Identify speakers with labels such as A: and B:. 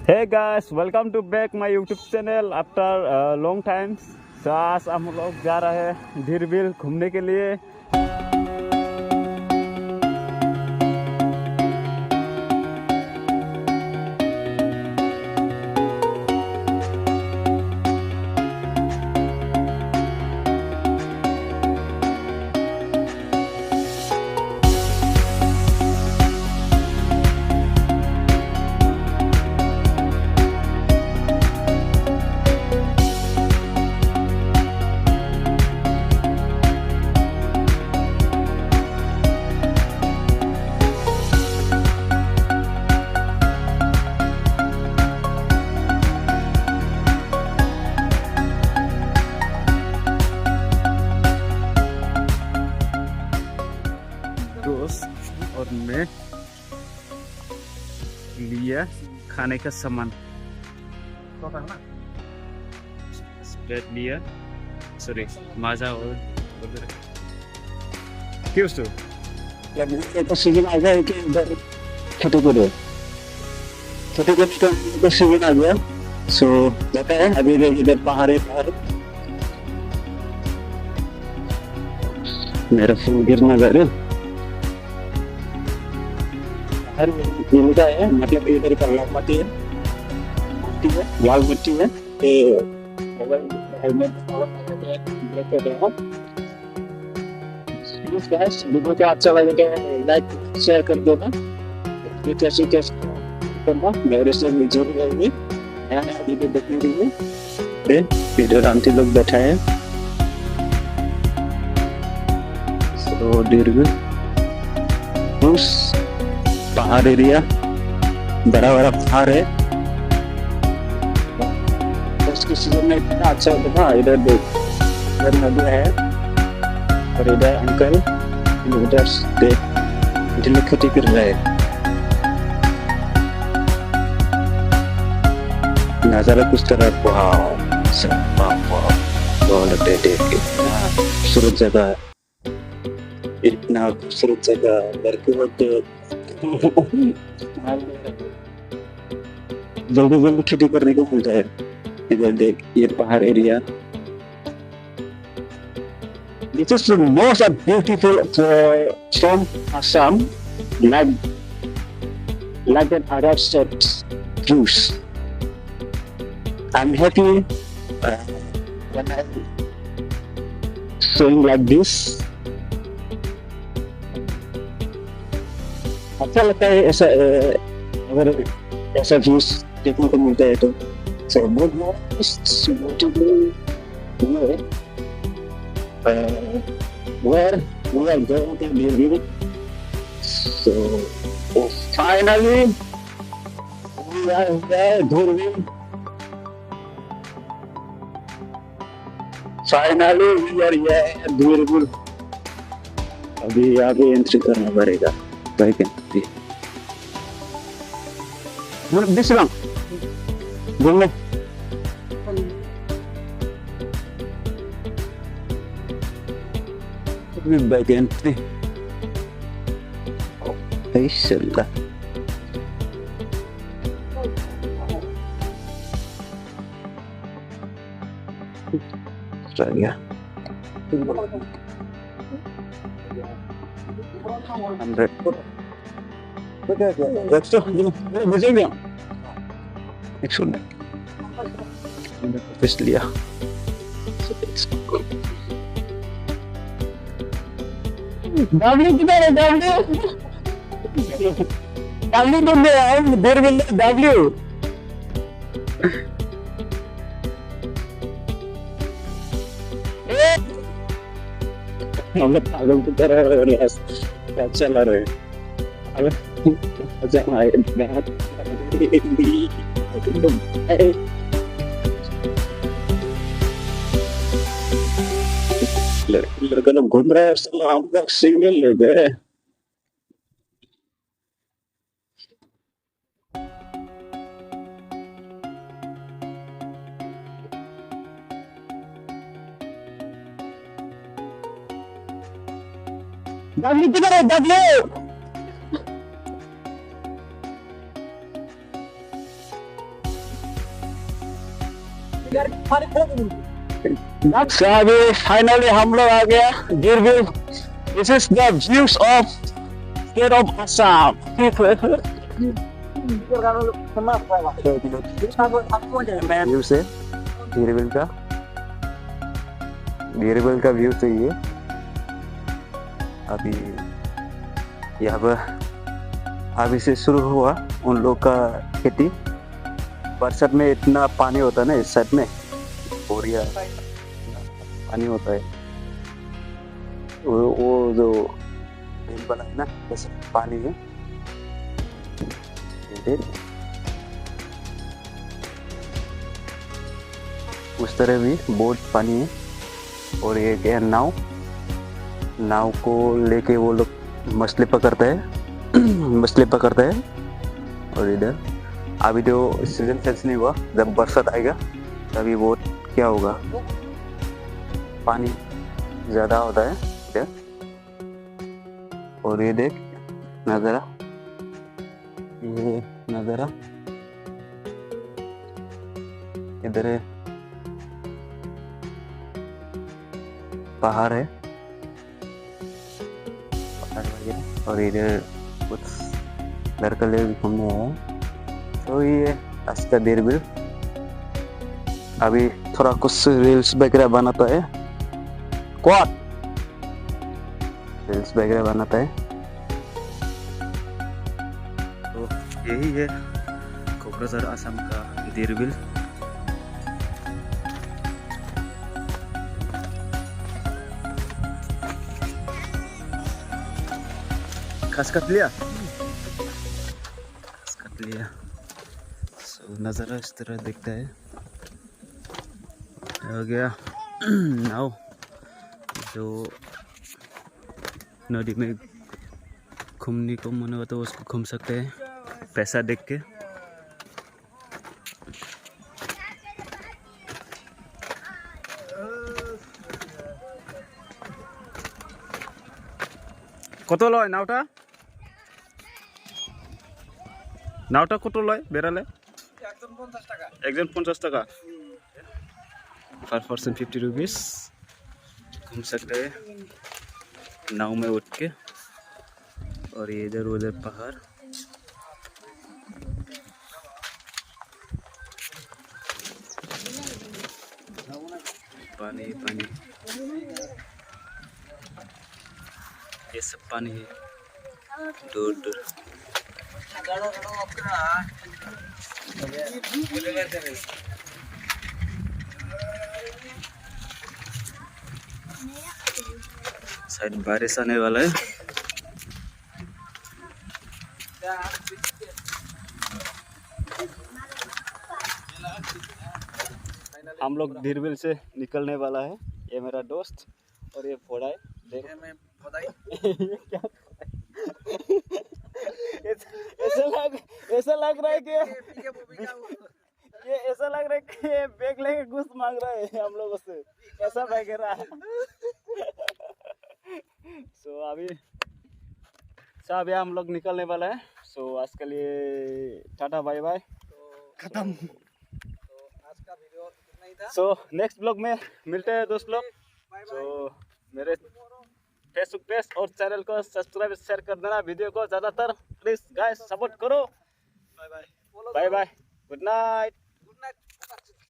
A: Hey guys, welcome to back my YouTube channel after a long time. तो आज हम लोग जा रहे हैं धीरबिल घूमने के लिए। दोस्त और मैं लिया खाने का सामान स्प्रेड लिया सॉरी माझा और क्यों तो
B: तो सीजन आ गया कि इधर छोटे को तो सीजन आ गया सो जाता है अभी इधर पहाड़ मेरा फोन गिरना जा रहा हर मिलता है मतलब इधर का मट्टी है लाल मिट्टी है मोबाइल हेलमेट ब्रेक कर रहा हूँ वीडियो को अच्छा लगे तो लाइक शेयर कर देना कैसे करना मेरे से जरूर रहेंगे वीडियो देखने के लिए वीडियो आंटी लोग बैठा है तो दीर्घ उस पहाड़ एरिया बड़ा बड़ा पहाड़ है उसके सीजन में इतना अच्छा होता था इधर देख इधर नदी है और इधर अंकल उधर देख खेती कर रहे हैं नजारा कुछ तरह खूबसूरत जगह है इतना खूबसूरत जगह लड़के होते जल्दी जल्दी खेती करने को मिलता है इधर देख ये पहाड़ area This is the most beautiful from Assam like an Arab state views. I'm happy when I'm showing like this. अच्छा लगता है ऐसा अगर ऐसा व्यूज देखने को मिलता है तो so where we are going to be living so finally we are there Dhurvil finally we are here Dhurvil अभी आगे एंट्री करना पड़ेगा vacancy. This one. Boleh. Ini vacancy. Aisyallah. Saya. मुझे भी एक सुन फिस लिया डब्ल्यू किधर है डब्ल्यू तो मैं देर मिल डब्ल्यू हम लोग पागल की तरह चला रहे लड़का लोग घूम रहे हैं हम लोग सिंगल ले गए डब्ल्यू किधर है डब्ल्यू So अभी फाइनली हम लोग आ गया गिरबिल. This is the views of state of Assam. View से गिरबिल का व्यू तो ये अभी यहाँ पर अभी से शुरू हुआ उन लोग का खेती. बरसात में इतना पानी होता है ना इस साइड में, बोरिया पानी होता है. वो जो डैम बना है ना जैसे पानी है उस तरह भी बहुत पानी है. और ये क्या नाव को लेके वो लोग मछली पकड़ते हैं. और इधर अभी तो सीजन सेंस नहीं हुआ, जब बरसात आएगा तभी बहुत क्या होगा, पानी ज्यादा होता है इधर. और ये देख नजारा, ये नजारा इधर है, पहाड़ है वगैरह. और इधर कुछ लड़का लोग घूमने आए हैं. तो ये आज का गिरबिल. अभी थोड़ा कुछ रील्स वगैरह बनाता है, रील्स वगैरह बनाता है. तो यही है कोकराझार असम का गिरबिल. खास काट लिया. नज़ारा इस तरह दिखता है. हो गया नाव जो नदी में घूमने को मन हो तो उसको घूम सकते हैं पैसा देख के. কত লয় নাওটা কত লয় বেড়ালে? একজন 50 টাকা. पर पर्सन 50 रुपीस. घूम सकते हैं नाव में उठ के. और ये इधर उधर पहाड़, पानी पानी, ये सब पानी है दूर दूर. शायद बारिश आने वाला है. हम लोग गिरबिल से निकलने वाला है. ये मेरा दोस्त और ये फोड़ा है. ऐसा लग रहा है कि ये ऐसा लग रहा है कि ये बैग लेके घूस मांग रहा है हम लोगों से, ऐसा वगैरह है. सो अभी हम लोग निकलने वाला है. सो आज के लिए टाटा बाय बाय, खत्म. आज का वीडियो इतना ही था. सो नेक्स्ट ब्लॉग में मिलते हैं दोस्त लोग. सो मेरे फेसबुक पेज और चैनल को सब्सक्राइब शेयर कर देना. वीडियो को ज़्यादातर प्लीज गाइस सपोर्ट करो. Bye bye, good night.